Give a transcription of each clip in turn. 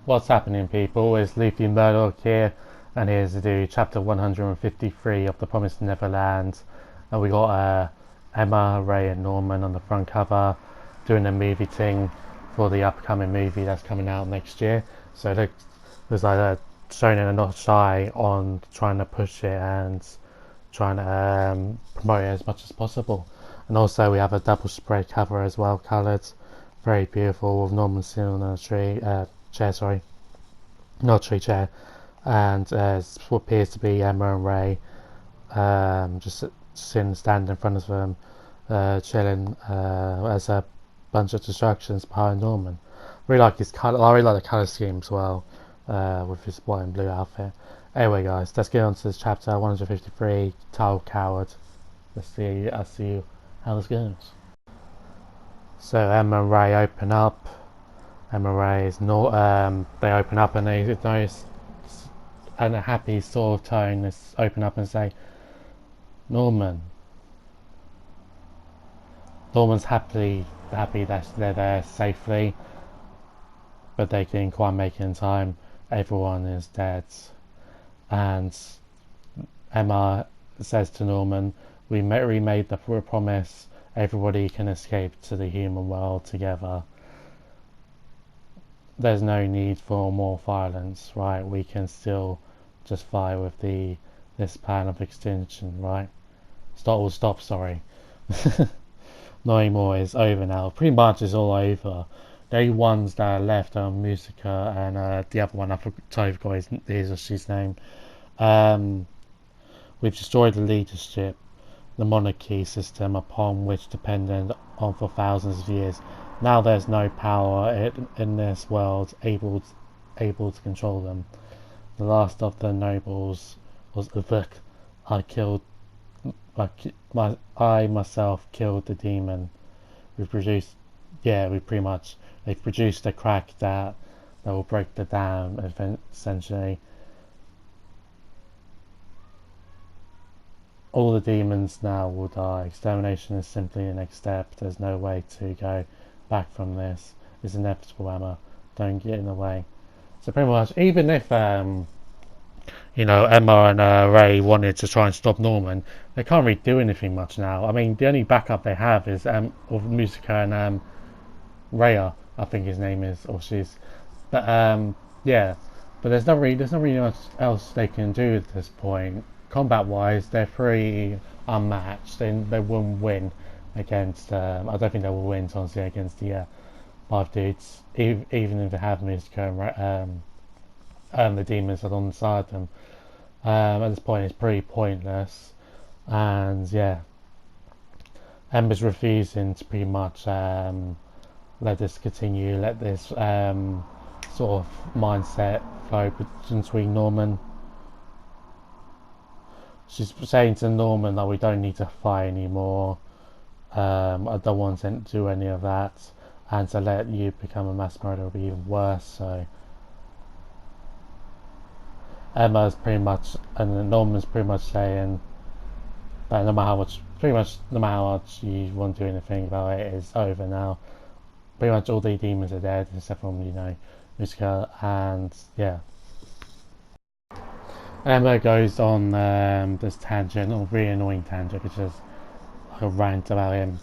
What's happening, people? It's Leafy Murdoch here, and here's to do chapter 153 of The Promised Neverland. And we got Emma, Ray, and Norman on the front cover doing a movie thing for the upcoming movie that's coming out next year. So there's like showing it not shy on trying to push it and trying to promote it as much as possible. And also, we have a double spread cover as well, coloured. Very beautiful with Norman sitting on a chair, sorry, not tree chair, and what appears to be Emma and Ray, just standing in front of them, chilling, as a bunch of distractions behind Norman. Really like his colour. I really like the colour scheme as well, with his white and blue outfit. Anyway, guys, let's get on to this chapter 153. Tile Coward. I'll see how this goes. So Emma and Ray open up. Emma Ray is not. They open up and they notice, and a happy sort of tone is open up and say, Norman. Norman's happy that they're there safely, but they didn't quite make it in time. Everyone is dead, and Emma says to Norman, "We made the promise. Everybody can escape to the human world together. There's no need for more violence, right? We can still just fight with this plan of extinction, right? Stop, sorry. Not anymore, it's over now. Pretty much it's all over. The only ones that are left are Musica and the other one, I forgot his or she's name. We've destroyed the leadership, the monarchy system upon which depended on for thousands of years. Now there's no power in this world able to control them. The last of the nobles was Uvuk. I myself killed the demon. They've produced a crack that will break the dam, essentially. All the demons now will die. Extermination is simply the next step. There's no way to go back from this. It's inevitable, Emma. Don't get in the way." So pretty much, even if Emma and Ray wanted to try and stop Norman, they can't really do anything much now. I mean, the only backup they have is of Musica and Raya, I think his name is, or she's. But yeah, but there's not really much else they can do at this point. Combat wise, they're pretty unmatched. They wouldn't win against. I don't think they will win, honestly, against the five dudes, even if they have Musica and the demons alongside them. At this point, it's pretty pointless, and yeah, Ember's refusing to pretty much let this continue, let this sort of mindset flow between Norman. She's saying to Norman that we don't need to fight anymore. I don't want to do any of that, and to let you become a mass murderer would be even worse. So Emma's pretty much, and Norman's pretty much saying that no matter how much you want to do anything about it, it's over now. Pretty much all the demons are dead, except from Musica, and yeah. Emma goes on this tangent, or really annoying tangent, which is like a rant about him.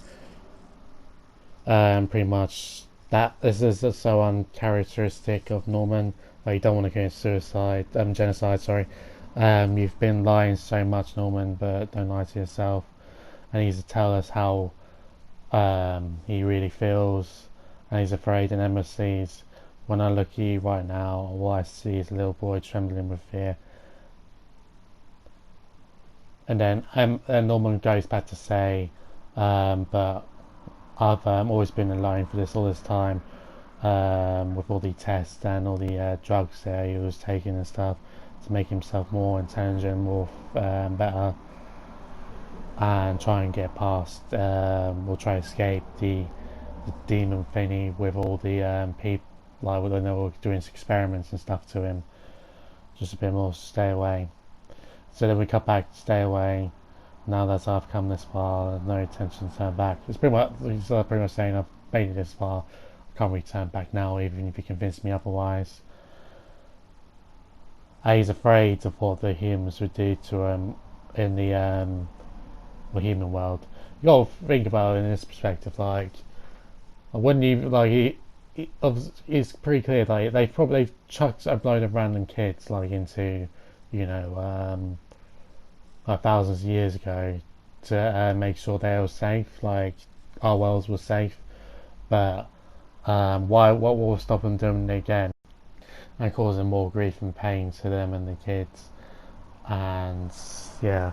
Pretty much that this is so uncharacteristic of Norman. Like, you don't want to commit genocide. Sorry. You've been lying so much, Norman, but don't lie to yourself. And he's to tell us how he really feels, and he's afraid. And Emma sees, when I look at you right now, all I see is a little boy trembling with fear. And then Norman goes back to say, but I've always been alone for all this time, with all the tests and all the drugs that he was taking and stuff to make himself more intelligent, more better, and try and get past, or try to escape the demon thingy with all the people, like when they were doing experiments and stuff to him. Just a bit more to stay away. So then we cut back to stay away. Now that I've come this far, there's no intention to turn back. He's pretty much saying, I've made it this far, I can't really turn back now, even if you convince me otherwise. And he's afraid of what the humans would do to him in the human world. You gotta think about it in this perspective, like, wouldn't you, like, it's pretty clear, like, they've probably chucked a load of random kids, like, into, you know, like thousands of years ago to make sure they were safe, like, our worlds were safe, but what will stop them doing it again and causing more grief and pain to them and the kids? And yeah,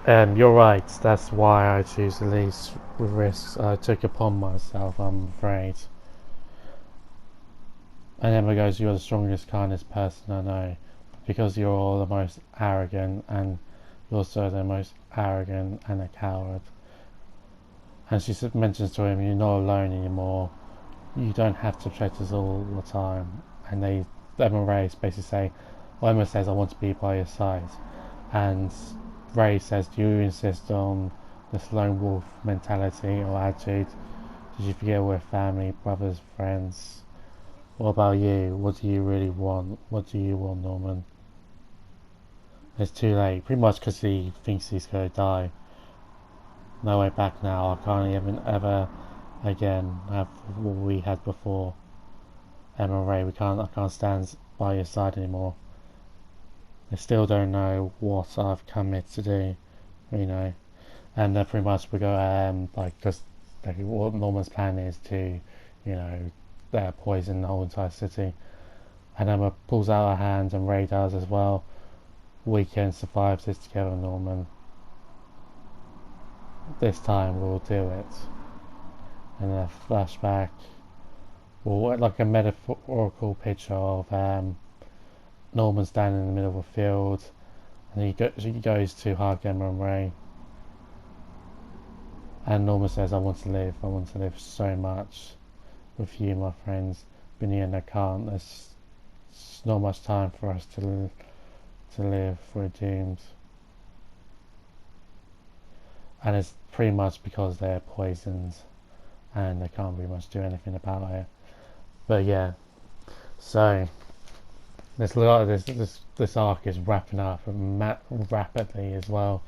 you're right. That's why I choose the least risks I took upon myself, I'm afraid. And Emma goes, "You're the strongest, kindest person I know, because you're all the most arrogant, and you're also the most arrogant and a coward." And she mentions to him, "You're not alone anymore. You don't have to protect us all the time." And Emma and Ray basically say, well, Emma says, "I want to be by your side." And Ray says, "Do you insist on this lone wolf mentality or attitude? Did you forget we're family, brothers, friends? What about you? What do you really want? What do you want, Norman?" It's too late, pretty much because he thinks he's going to die. No way back now. I can't even ever again have what we had before. Emma Ray, I can't stand by your side anymore. I still don't know what I've come here to do, you know. And pretty much we go, like, because like, what Norman's plan is to, you know, poison the whole entire city. And Emma pulls out her hand, and Ray does as well. "We can survive this together, Norman. This time we'll do it." And a flashback, well, like a metaphorical picture of Norman standing in the middle of a field, and he goes to hug Emma and Ray. And Norman says, I want to live so much with you, my friends. But in the end, I can't. There's not much time for us to live. We're doomed." And it's pretty much because they're poisoned and they can't really much do anything about it. But yeah, so this arc is wrapping up rapidly as well.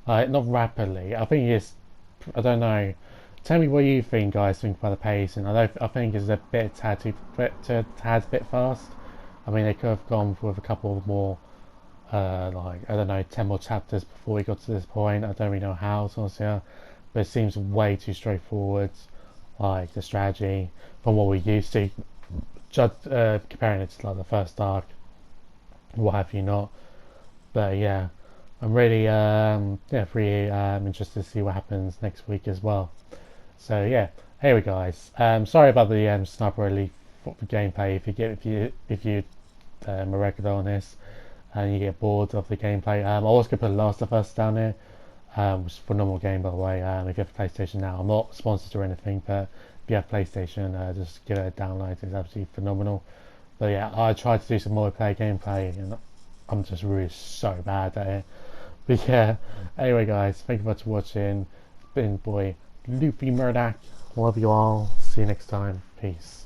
Not rapidly. I don't know. Tell me what you think, guys. Think about the pacing. I think it's a bit tad bit fast. I mean, they could have gone with a couple more, like, I don't know, 10 more chapters before we got to this point. I don't really know how, to honestly, but it seems way too straightforward. Like the strategy from what we used to, comparing it to like the first arc, what have you not. But yeah, I'm really pretty interested to see what happens next week as well. So yeah, anyway guys, sorry about the sniper elite gameplay. If you a regular on this and you get bored of the gameplay, I was gonna put Last of Us down here, which is a phenomenal game by the way. If you have a PlayStation now, I'm not sponsored or anything, but if you have PlayStation, just give it a download. It's absolutely phenomenal. But yeah, I tried to do some multiplayer gameplay and I'm just really so bad at it. But yeah, anyway guys, thank you much for watching. It's been boy Luffy Murdoch. Love you all. See you next time. Peace.